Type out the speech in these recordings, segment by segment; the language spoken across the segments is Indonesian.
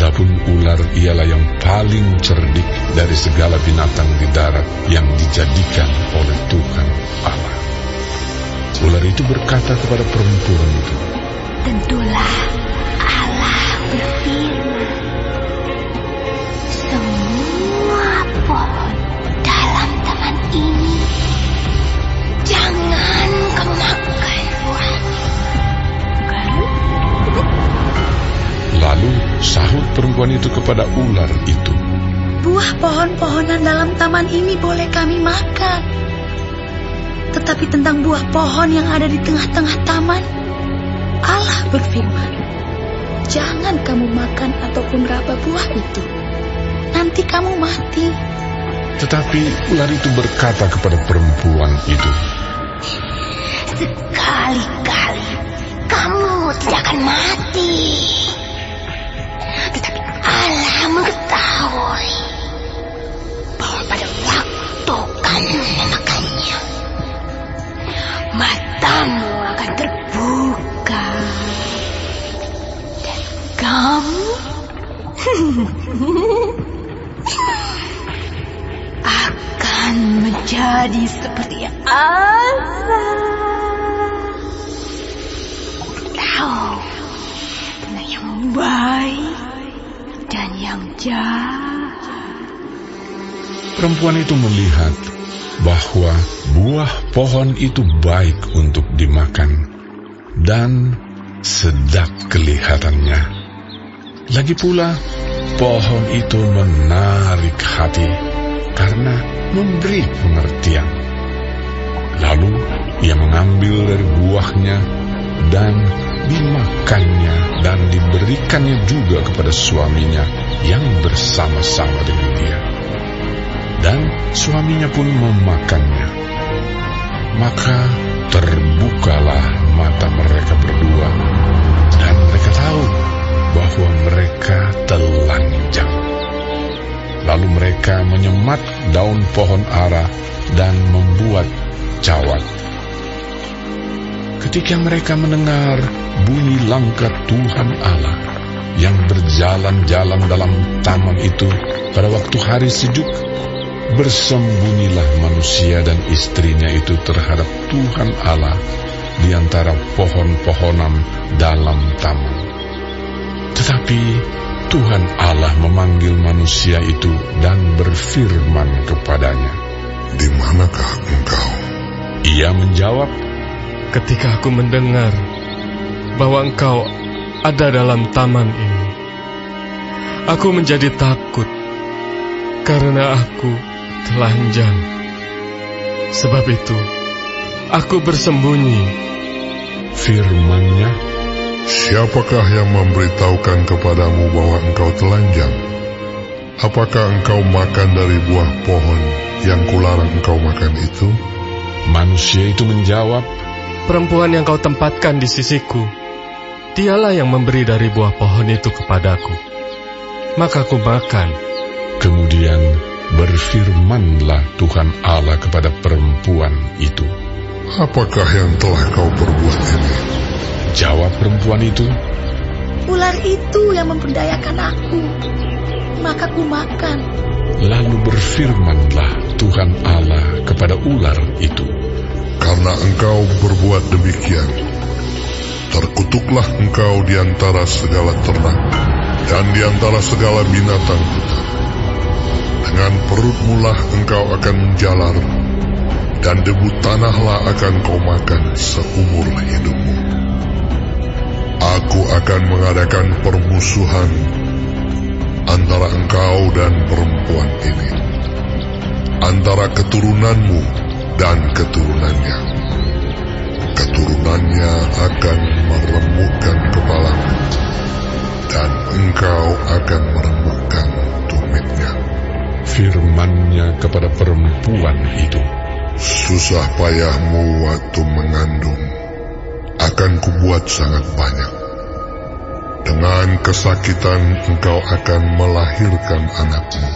Adapun ular ialah yang paling cerdik dari segala binatang di darat yang dijadikan oleh Tuhan Allah. Ular itu berkata kepada perempuan itu, tentulah Allah berfirman, semua pohon dalam taman ini jangan kamu makan buahnya. Lalu sahut perempuan itu kepada ular itu, buah pohon-pohonan dalam taman ini boleh kami makan. Tetapi tentang buah pohon yang ada di tengah-tengah taman, Allah berfirman, jangan kamu makan ataupun raba buah itu. Nanti kamu mati. Tetapi ular itu berkata kepada perempuan itu, sekali-kali kamu tidak akan mati. Tetapi Allah mengetahui bahwa pada waktu kamu memakannya, matamu akan terbuka dan kamu akan menjadi seperti Allah. Tahu mana yang baik dan yang jahat. perempuan itu melihat bahwa buah pohon itu baik untuk dimakan dan sedap kelihatannya. Lagi pula, pohon itu menarik hati karena memberi pengertian. Lalu ia mengambil dari buahnya dan dimakannya dan diberikannya juga kepada suaminya yang bersama-sama dengan dia. Dan suaminya pun memakannya. Maka terbukalah mata mereka berdua, dan mereka tahu bahwa mereka telanjang. Lalu mereka menyemat daun pohon ara dan membuat cawat. Ketika mereka mendengar bunyi langkah Tuhan Allah yang berjalan-jalan dalam taman itu pada waktu hari sejuk, bersembunyilah manusia dan istrinya itu terhadap Tuhan Allah di antara pohon-pohonan dalam taman. Tetapi Tuhan Allah memanggil manusia itu dan berfirman kepadanya, "Di manakah engkau?" Ia menjawab, ketika aku mendengar bahwa engkau ada dalam taman ini, aku menjadi takut karena aku telanjang. Sebab itu, aku bersembunyi. Firman-Nya, "Siapakah yang memberitahukan kepadamu bahwa engkau telanjang? Apakah engkau makan dari buah pohon yang kularang engkau makan itu?" Manusia itu menjawab, Perempuan yang kau tempatkan di sisiku, dialah yang memberi dari buah pohon itu kepadaku. Maka aku makan. Kemudian berfirmanlah Tuhan Allah kepada perempuan itu, "Apakah yang telah kau perbuat ini?" Jawab perempuan itu, Ular itu yang memperdayakan aku, maka ku makan. Lalu berfirmanlah Tuhan Allah kepada ular itu, "Karena engkau berbuat demikian, terkutuklah engkau di antara segala ternak dan di antara segala binatang hutan. Dengan perutmu lah engkau akan menjalar, dan debu tanahlah akan kau makan seumur hidupmu. Aku akan mengadakan permusuhan antara engkau dan perempuan ini, antara keturunanmu dan keturunannya. Keturunannya akan meremukkan kepalamu, dan engkau akan meremukkan tumitnya." firman-Nya kepada perempuan itu, "Susah payahmu waktu mengandung akan kubuat sangat banyak. Dengan kesakitan engkau akan melahirkan anakmu.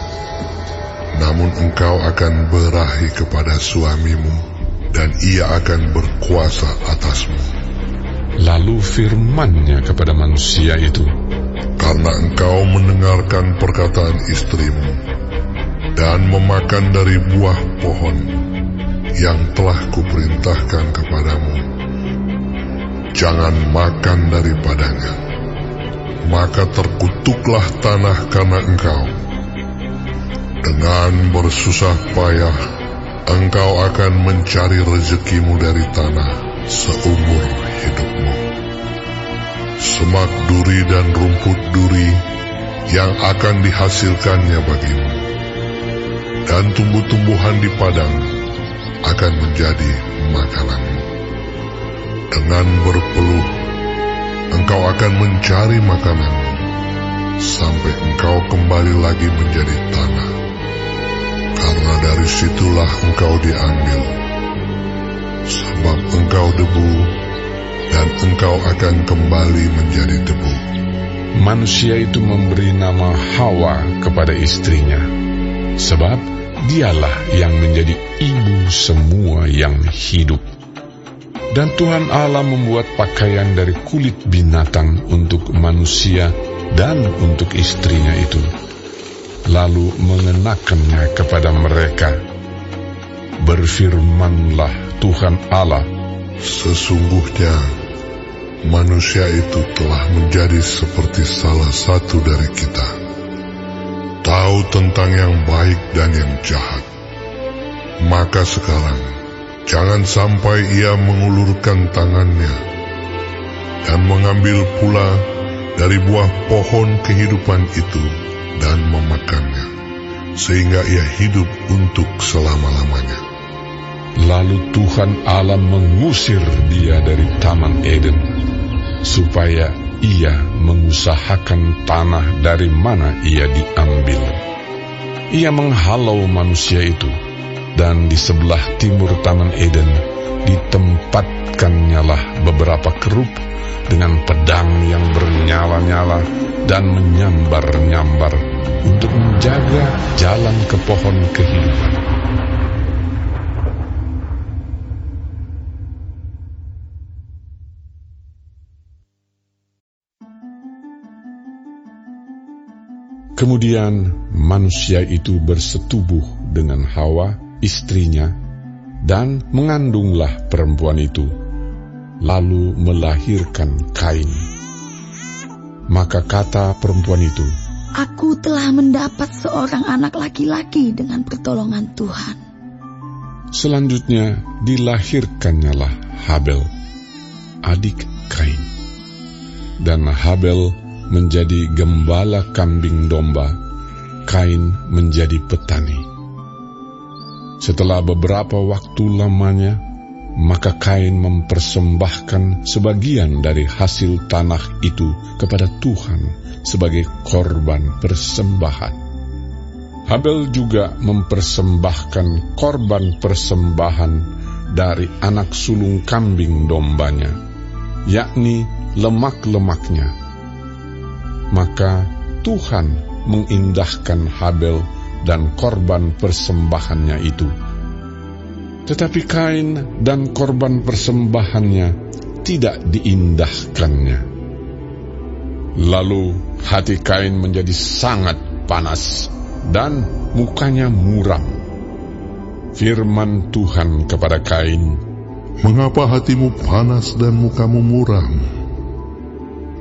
Namun engkau akan berahi kepada suamimu, dan ia akan berkuasa atasmu." Lalu firman-Nya kepada manusia itu, karena engkau mendengarkan perkataan istrimu dan memakan dari buah pohon yang telah kuperintahkan kepadamu. Jangan makan daripadanya, maka terkutuklah tanah karena engkau. Dengan bersusah payah engkau akan mencari rezekimu dari tanah seumur hidupmu. Semak duri dan rumput duri yang akan dihasilkannya bagimu, dan tumbuh-tumbuhan di padang akan menjadi makananmu. Dengan berpeluh engkau akan mencari makananmu, sampai engkau kembali lagi menjadi tanah, karena dari situlah engkau diambil. Sebab engkau debu, dan engkau akan kembali menjadi debu. Manusia itu memberi nama Hawa kepada istrinya, sebab dialah yang menjadi ibu semua yang hidup. Dan Tuhan Allah membuat pakaian dari kulit binatang untuk manusia dan untuk istrinya itu, lalu mengenakannya kepada mereka. Berfirmanlah Tuhan Allah, Sesungguhnya manusia itu telah menjadi seperti salah satu dari kita, tahu tentang yang baik dan yang jahat. Maka sekarang jangan sampai ia mengulurkan tangannya dan mengambil pula dari buah pohon kehidupan itu dan memakannya, sehingga ia hidup untuk selama-lamanya. Lalu Tuhan Allah mengusir dia dari Taman Eden, supaya ia mengusahakan tanah dari mana ia diambil. Ia menghalau manusia itu, dan di sebelah timur Taman Eden ditempatkannya beberapa kerub dengan pedang yang bernyala-nyala dan menyambar-nyambar untuk menjaga jalan ke pohon kehidupan. Kemudian manusia itu bersetubuh dengan Hawa, istrinya, dan mengandunglah perempuan itu, lalu melahirkan Kain. Maka kata perempuan itu, Aku telah mendapat seorang anak laki-laki dengan pertolongan Tuhan. Selanjutnya dilahirkannyalah Habel, adik Kain. Dan Habel menjadi gembala kambing domba, Kain menjadi petani. Setelah beberapa waktu lamanya, maka Kain mempersembahkan sebagian dari hasil tanah itu kepada Tuhan sebagai korban persembahan. Habel juga mempersembahkan korban persembahan dari anak sulung kambing dombanya, yakni lemak-lemaknya. Maka Tuhan mengindahkan Habel dan korban persembahannya itu. Tetapi Kain dan korban persembahannya tidak diindahkannya. Lalu hati Kain menjadi sangat panas dan mukanya muram. Firman Tuhan kepada Kain, Mengapa hatimu panas dan mukamu muram?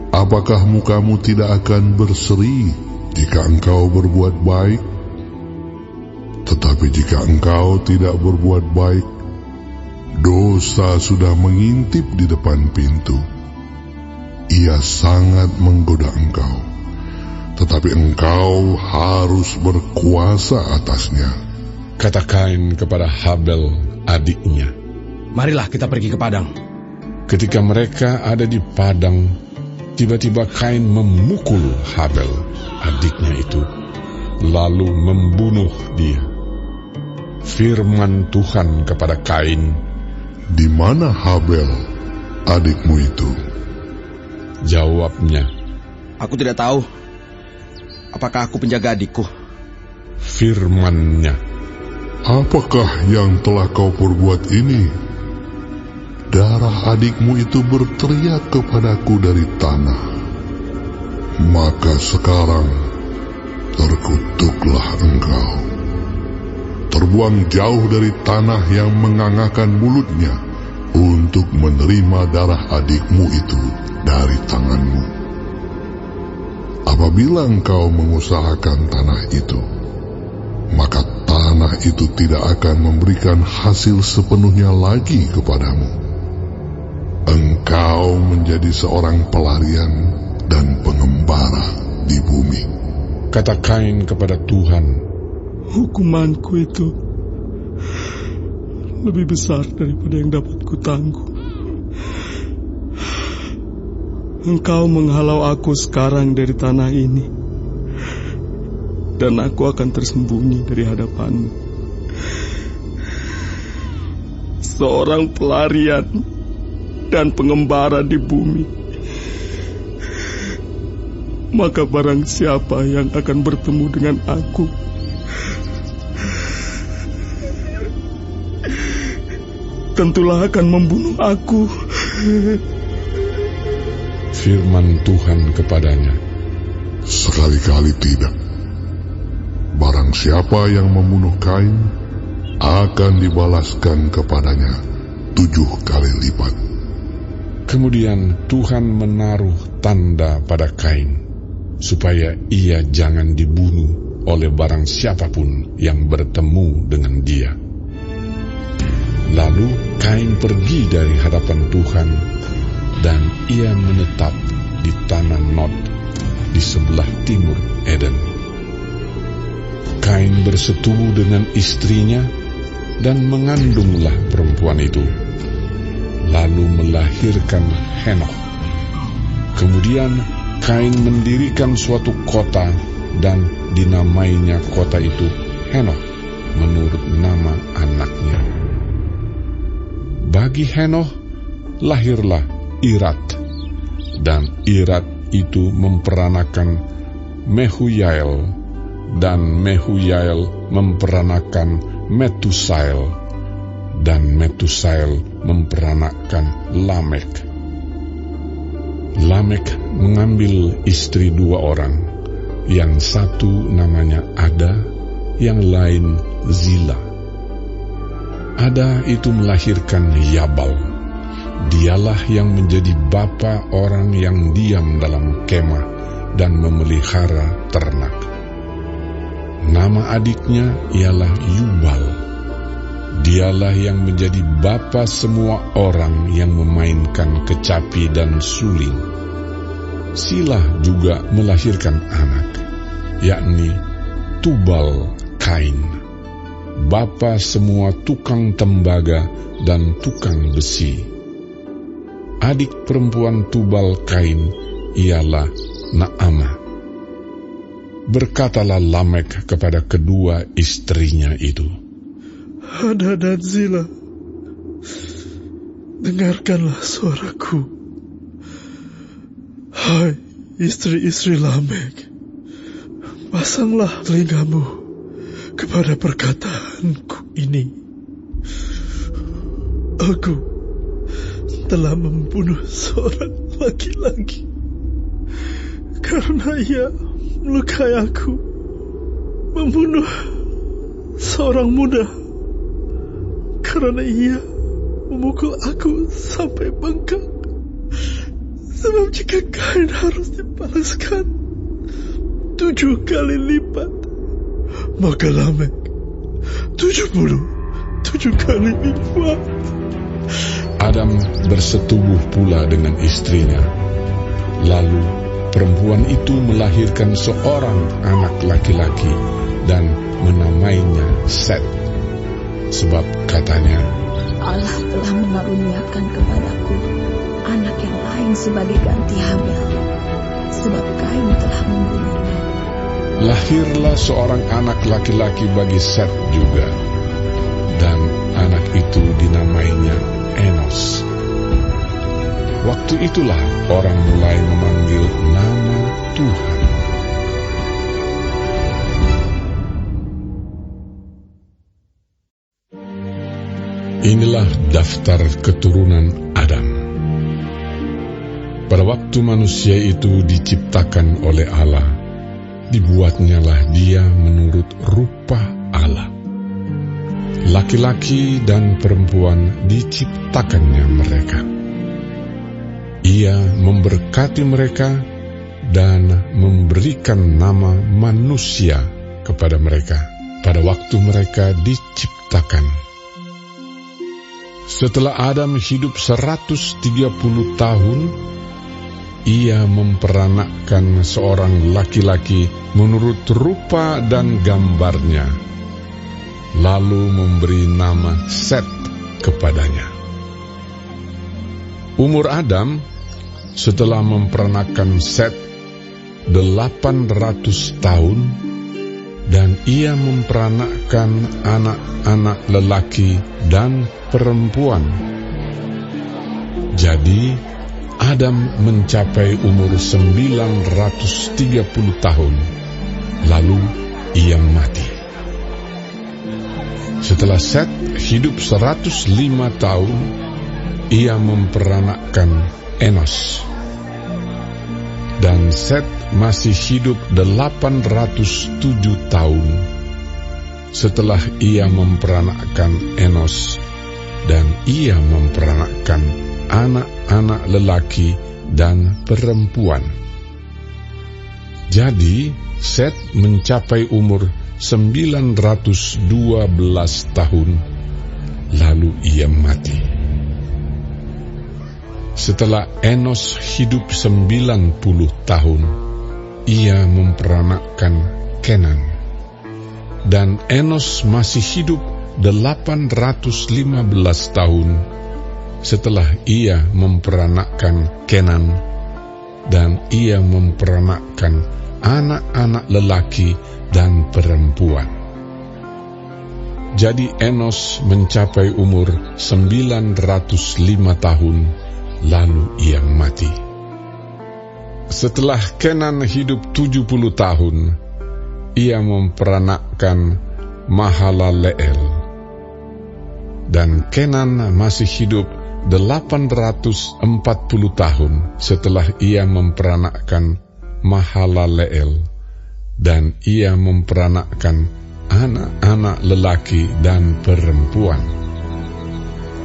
Apakah mukamu tidak akan berseri jika engkau berbuat baik? Tetapi jika engkau tidak berbuat baik, dosa sudah mengintip di depan pintu. Ia sangat menggoda engkau, tetapi engkau harus berkuasa atasnya. kata Kain kepada Habel adiknya. Marilah kita pergi ke padang. Ketika mereka ada di padang, tiba-tiba Kain memukul Habel, adiknya itu, lalu membunuh dia. Firman Tuhan kepada Kain, Di mana Habel, adikmu itu? Jawabnya, Aku tidak tahu. Apakah aku penjaga adikku? firman-Nya, Apakah yang telah kau perbuat ini? Darah adikmu itu berteriak kepadaku dari tanah. maka sekarang terkutuklah engkau. Terbuang jauh dari tanah yang mengangahkan mulutnya untuk menerima darah adikmu itu dari tanganmu. Apabila engkau mengusahakan tanah itu, maka tanah itu tidak akan memberikan hasil sepenuhnya lagi kepadamu. Engkau menjadi seorang pelarian dan pengembara di bumi. Kata Kain kepada Tuhan, Hukumanku itu lebih besar daripada yang dapat kutangguh. Engkau menghalau aku sekarang dari tanah ini, dan aku akan tersembunyi dari hadapanmu. Seorang pelarian dan pengembara di bumi. Maka barang siapa yang akan bertemu dengan aku, tentulah akan membunuh aku. firman Tuhan kepadanya, Sekali-kali tidak. Barang siapa yang membunuh Kain akan dibalaskan kepadanya 7 kali lipat. Kemudian Tuhan menaruh tanda pada Kain, supaya ia jangan dibunuh oleh barang siapapun yang bertemu dengan dia. Lalu Kain pergi dari hadapan Tuhan, dan ia menetap di tanah Nod, di sebelah timur Eden. Kain bersetubuh dengan istrinya, dan mengandunglah perempuan itu, lalu melahirkan Henokh. Kemudian Kain mendirikan suatu kota, dan dinamainya kota itu Henokh menurut nama anaknya. Bagi Henokh lahirlah Irat, dan Irat itu memperanakan Mehujael, dan Mehujael memperanakan Metusael, dan Metusael memperanakan Lamek. Lamek mengambil istri 2 orang, yang satu namanya Ada, yang lain Zila. Ada itu melahirkan Yabal. Dialah yang menjadi bapa orang yang diam dalam kemah dan memelihara ternak. Nama adiknya ialah Yubal. Dialah yang menjadi bapa semua orang yang memainkan kecapi dan suling. Silah juga melahirkan anak, yakni Tubal Kain, bapa semua tukang tembaga dan tukang besi. Adik perempuan Tubal Kain ialah Naamah. Berkatalah Lamek kepada kedua istrinya itu, Ada dan Zila, dengarkanlah suaraku. Hai istri-istri Lamek, pasanglah telingamu kepada perkataanku ini. Aku telah membunuh seorang laki-laki karena ia melukai aku, membunuh seorang muda karena ia memukul aku sampai bengkak. Sebab jika Kain harus dibalaskan 7 kali lipat, maka Lamek 77 kali lipat. Adam bersetubuh pula dengan istrinya. Lalu perempuan itu melahirkan seorang anak laki-laki dan menamainya Set. Sebab katanya, Allah telah mengaruniakan kepadaku anak yang lain sebagai ganti Habil, sebab Kain telah membunuhnya. lahirlah seorang anak laki-laki bagi Set juga, dan anak itu dinamainya Enos. Waktu itulah orang mulai memanggil nama Tuhan. Inilah daftar keturunan Adam. Pada waktu manusia itu diciptakan oleh Allah, dibuatnyalah dia menurut rupa Allah. Laki-laki dan perempuan diciptakannya mereka. Ia memberkati mereka dan memberikan nama manusia kepada mereka pada waktu mereka diciptakan. Setelah Adam hidup 130 tahun, ia memperanakkan seorang laki-laki menurut rupa dan gambarnya, lalu memberi nama Set kepadanya. Umur Adam setelah memperanakkan Set 800 tahun, dan ia memperanakkan anak-anak lelaki dan perempuan. Jadi Adam mencapai umur 930 tahun, lalu ia mati. Setelah Set hidup 105 tahun, ia memperanakkan Enos. Dan Set masih hidup 807 tahun setelah ia memperanakkan Enos, dan ia memperanakkan anak-anak lelaki dan perempuan. Jadi Set mencapai umur 912 tahun, lalu ia mati. Setelah Enos hidup 90 tahun, ia memperanakkan Kenan. Dan Enos masih hidup 815 tahun setelah ia memperanakkan Kenan, dan ia memperanakkan anak-anak lelaki dan perempuan. Jadi Enos mencapai umur 905 tahun, lalu ia mati. Setelah Kenan hidup 70 tahun, ia memperanakkan Mahalaleel. Dan Kenan masih hidup 840 tahun setelah ia memperanakkan Mahalaleel, dan ia memperanakkan anak-anak lelaki dan perempuan.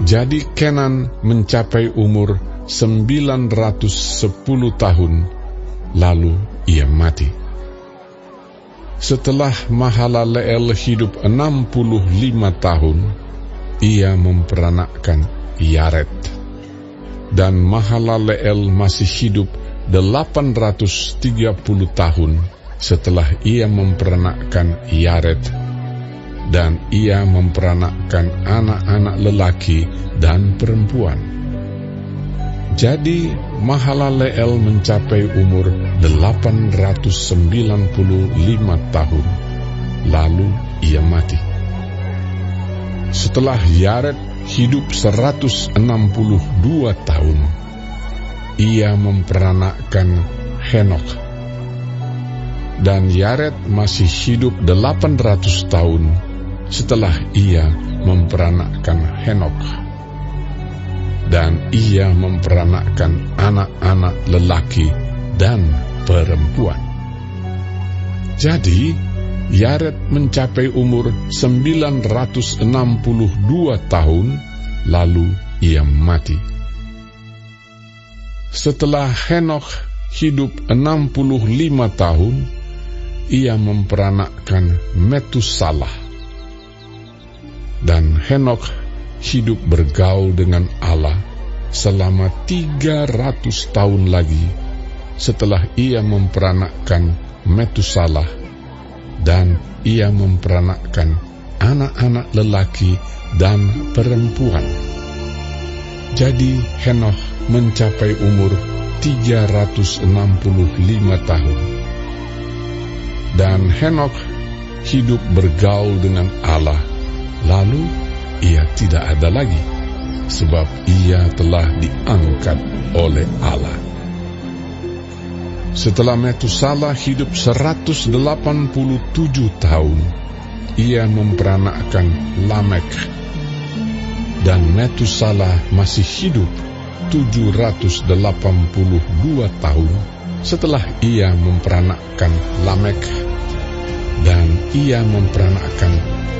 Jadi Kenan mencapai umur 910 tahun, lalu ia mati. Setelah Mahalaleel hidup 65 tahun, ia memperanakkan Yared. Dan Mahalaleel masih hidup 830 tahun setelah ia memperanakkan Yared, dan ia memperanakkan anak-anak lelaki dan perempuan. Jadi Mahalaleel mencapai umur 895 tahun, lalu ia mati. Setelah Yared hidup 162 tahun, ia memperanakkan Henokh. Dan Yared masih hidup 800 tahun setelah ia memperanakkan Henokh. Dan ia memperanakkan anak-anak lelaki dan perempuan. Jadi Yared mencapai umur 962 tahun, lalu ia mati. Setelah Henokh hidup 65 tahun, ia memperanakkan Metusalah. Dan Henokh hidup bergaul dengan Allah selama 300 tahun lagi setelah ia memperanakkan Metusalah, dan ia memperanakkan anak-anak lelaki dan perempuan. Jadi Henokh mencapai umur 365 tahun. Dan Henokh hidup bergaul dengan Allah, lalu ia tidak ada lagi, sebab ia telah diangkat oleh Allah. Setelah Metusalah hidup 187 tahun, ia memperanakkan Lamek. Dan Metusalah masih hidup 782 tahun setelah ia memperanakkan Lamek, dan ia memperanakkan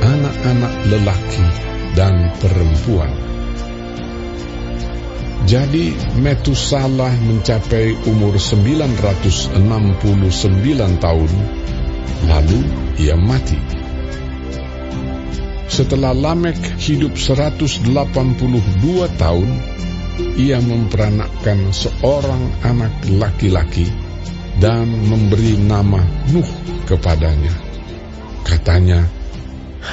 anak-anak lelaki dan perempuan. Jadi Metusalah mencapai umur 969 tahun, lalu ia mati. Setelah Lamek hidup 182 tahun, ia memperanakkan seorang anak laki-laki dan memberi nama Nuh kepadanya. Katanya,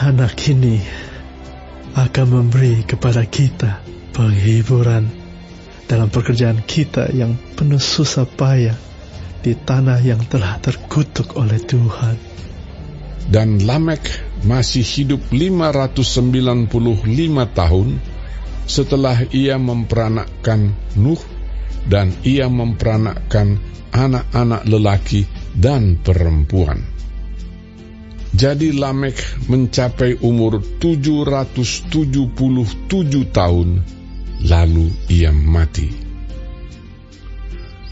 anak ini akan memberi kepada kita penghiburan dalam pekerjaan kita yang penuh susah payah di tanah yang telah terkutuk oleh Tuhan. Dan Lamek masih hidup 595 tahun setelah ia memperanakkan Nuh, dan ia memperanakkan anak-anak lelaki dan perempuan. Jadi Lamek mencapai umur 777 tahun, lalu ia mati.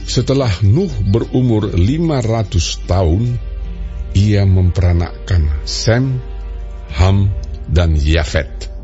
Setelah Nuh berumur 500 tahun, ia memperanakkan Sem, Ham, dan Yafet.